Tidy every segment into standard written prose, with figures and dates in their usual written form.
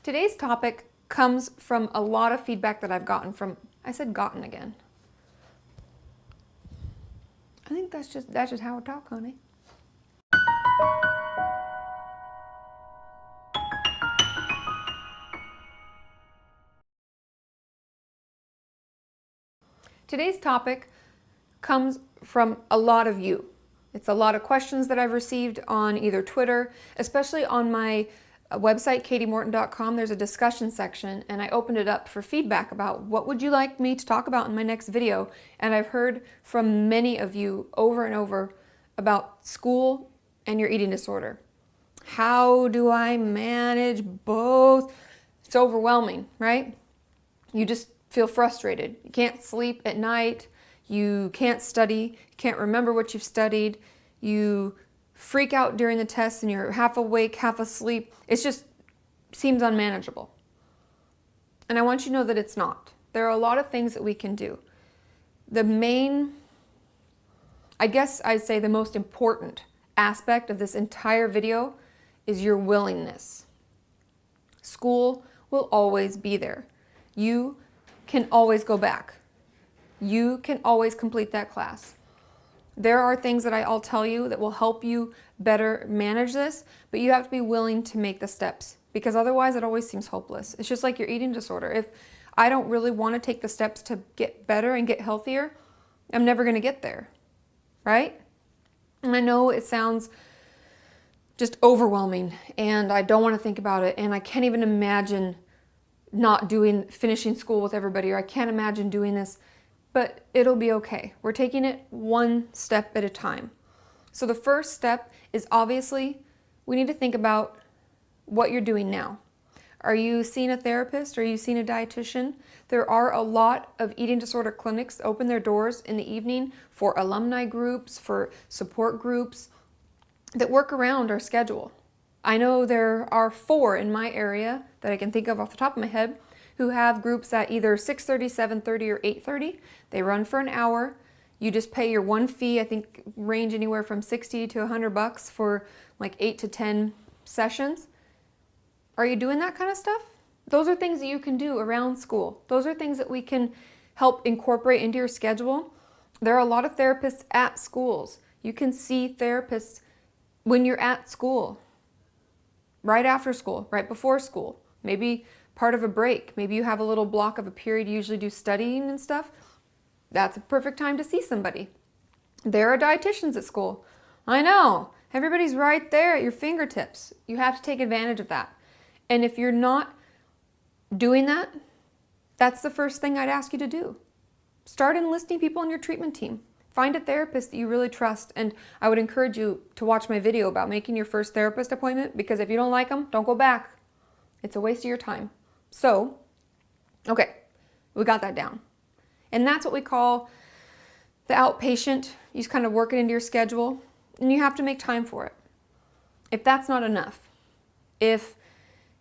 Today's topic comes from a lot of feedback that I've gotten from, I said gotten again. I think that's just how I talk, honey. Today's topic comes from a lot of you. It's a lot of questions that I've received on either Twitter, especially on my website, katimorton.com. There's a discussion section, and I opened it up for feedback about what would you like me to talk about in my next video. And I've heard from many of you over and over about school and your eating disorder. How do I manage both? It's overwhelming, right? You just feel frustrated. You can't sleep at night. You can't study. You can't remember what you've studied. You freak out during the tests and you're half awake, half asleep. It just seems unmanageable. And I want you to know that it's not. There are a lot of things that we can do. The main, I guess I'd say the most important aspect of this entire video is your willingness. School will always be there. You can always go back. You can always complete that class. There are things that I'll tell you that will help you better manage this, but you have to be willing to make the steps, because otherwise it always seems hopeless. It's just like your eating disorder. If I don't really want to take the steps to get better and get healthier, I'm never going to get there, right? And I know it sounds just overwhelming, and I don't want to think about it, and I can't even imagine finishing school with everybody, or I can't imagine doing this. But it'll be okay. We're taking it one step at a time. So the first step is obviously we need to think about what you're doing now. Are you seeing a therapist? Are you seeing a dietitian? There are a lot of eating disorder clinics that open their doors in the evening for alumni groups, for support groups that work around our schedule. I know there are 4 in my area that I can think of off the top of my head who have groups at either 6:30, 7:30, or 8:30. They run for an hour. You just pay your one fee, I think range anywhere from $60 to $100 for like 8 to 10 sessions. Are you doing that kind of stuff? Those are things that you can do around school. Those are things that we can help incorporate into your schedule. There are a lot of therapists at schools. You can see therapists when you're at school, right after school, right before school, maybe part of a break. Maybe you have a little block of a period you usually do studying and stuff. That's a perfect time to see somebody. There are dietitians at school. I know. Everybody's right there at your fingertips. You have to take advantage of that. And if you're not doing that, that's the first thing I'd ask you to do. Start enlisting people on your treatment team. Find a therapist that you really trust. And I would encourage you to watch my video about making your first therapist appointment, because if you don't like them, don't go back. It's a waste of your time. So, okay, we got that down. And that's what we call the outpatient. You just kind of work it into your schedule, and you have to make time for it. If that's not enough, if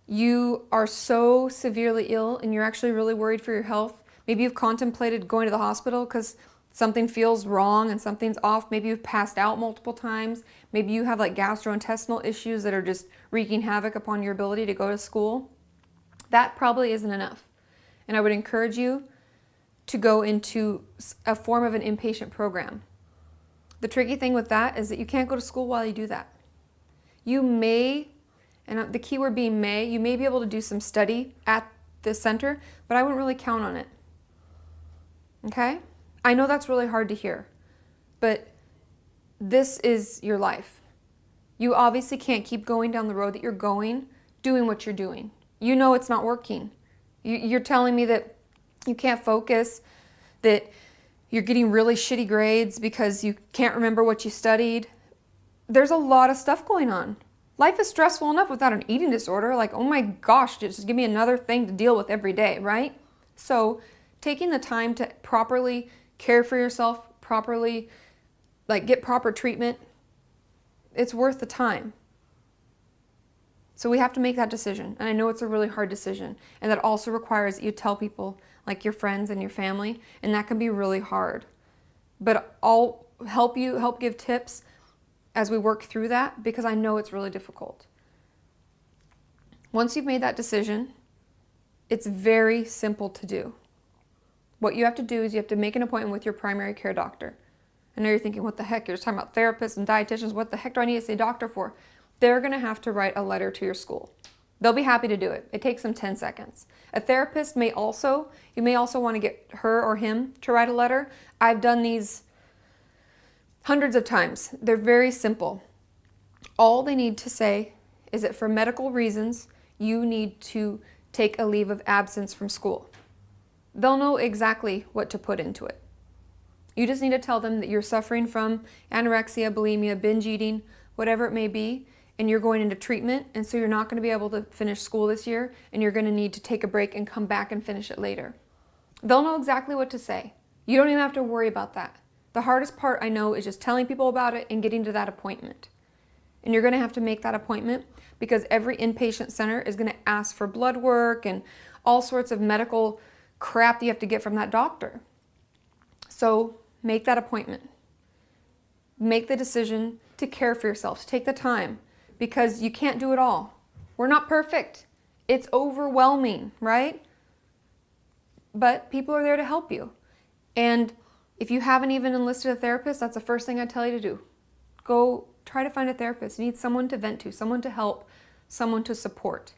you are so severely ill and you're actually really worried for your health, maybe you've contemplated going to the hospital because something feels wrong and something's off. Maybe you've passed out multiple times. Maybe you have like gastrointestinal issues that are just wreaking havoc upon your ability to go to school. That probably isn't enough. And I would encourage you to go into a form of an inpatient program. The tricky thing with that is that you can't go to school while you do that. You may, and the key word being may, you may be able to do some study at the center, but I wouldn't really count on it. Okay? I know that's really hard to hear, but this is your life. You obviously can't keep going down the road that you're going, doing what you're doing. You know it's not working. You're telling me that you can't focus, that you're getting really shitty grades because you can't remember what you studied. There's a lot of stuff going on. Life is stressful enough without an eating disorder. Like, oh my gosh, just give me another thing to deal with every day, right? So taking the time to properly care for yourself, properly, get proper treatment, it's worth the time. So we have to make that decision. And I know it's a really hard decision. And that also requires that you tell people, like your friends and your family, and that can be really hard. But I'll help give tips as we work through that, because I know it's really difficult. Once you've made that decision, It's very simple to do. What you have to do is you have to make an appointment with your primary care doctor. I know you're thinking, what the heck? You're just talking about therapists and dietitians. What the heck do I need to see a doctor for? They're going to have to write a letter to your school. They'll be happy to do it. It takes them 10 seconds. A therapist you may also want to get her or him to write a letter. I've done these hundreds of times. They're very simple. All they need to say is that for medical reasons, you need to take a leave of absence from school. They'll know exactly what to put into it. You just need to tell them that you're suffering from anorexia, bulimia, binge eating, whatever it may be, and you're going into treatment, and so you're not going to be able to finish school this year, and you're going to need to take a break and come back and finish it later. They'll know exactly what to say. You don't even have to worry about that. The hardest part, I know, is just telling people about it and getting to that appointment. And you're going to have to make that appointment because every inpatient center is going to ask for blood work and all sorts of medical crap that you have to get from that doctor. So make that appointment. Make the decision to care for yourself, to take the time, because you can't do it all. We're not perfect. It's overwhelming, right? But people are there to help you. And if you haven't even enlisted a therapist, that's the first thing I tell you to do. Go try to find a therapist. You need someone to vent to, someone to help, someone to support,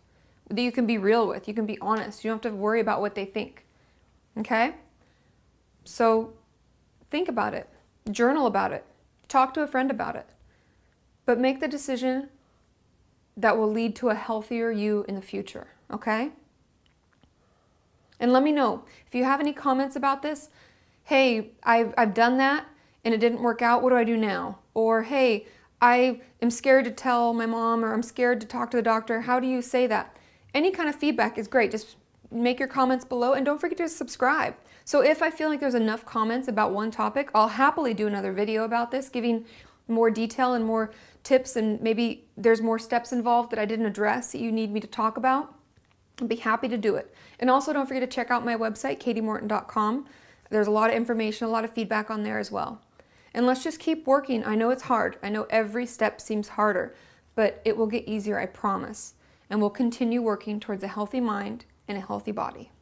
that you can be real with, you can be honest. You don't have to worry about what they think. Okay? So think about it. Journal about it. Talk to a friend about it. But make the decision that will lead to a healthier you in the future. Okay? And let me know if you have any comments about this. Hey, I've done that and it didn't work out. What do I do now? Or hey, I am scared to tell my mom, or I'm scared to talk to the doctor. How do you say that? Any kind of feedback is great. Just make your comments below and don't forget to subscribe. So if I feel like there's enough comments about one topic, I'll happily do another video about this, giving more detail and more tips, and maybe there's more steps involved that I didn't address that you need me to talk about. I'd be happy to do it. And also don't forget to check out my website, katimorton.com. There's a lot of information, a lot of feedback on there as well. And let's just keep working. I know it's hard. I know every step seems harder, but it will get easier, I promise. And we'll continue working towards a healthy mind and a healthy body.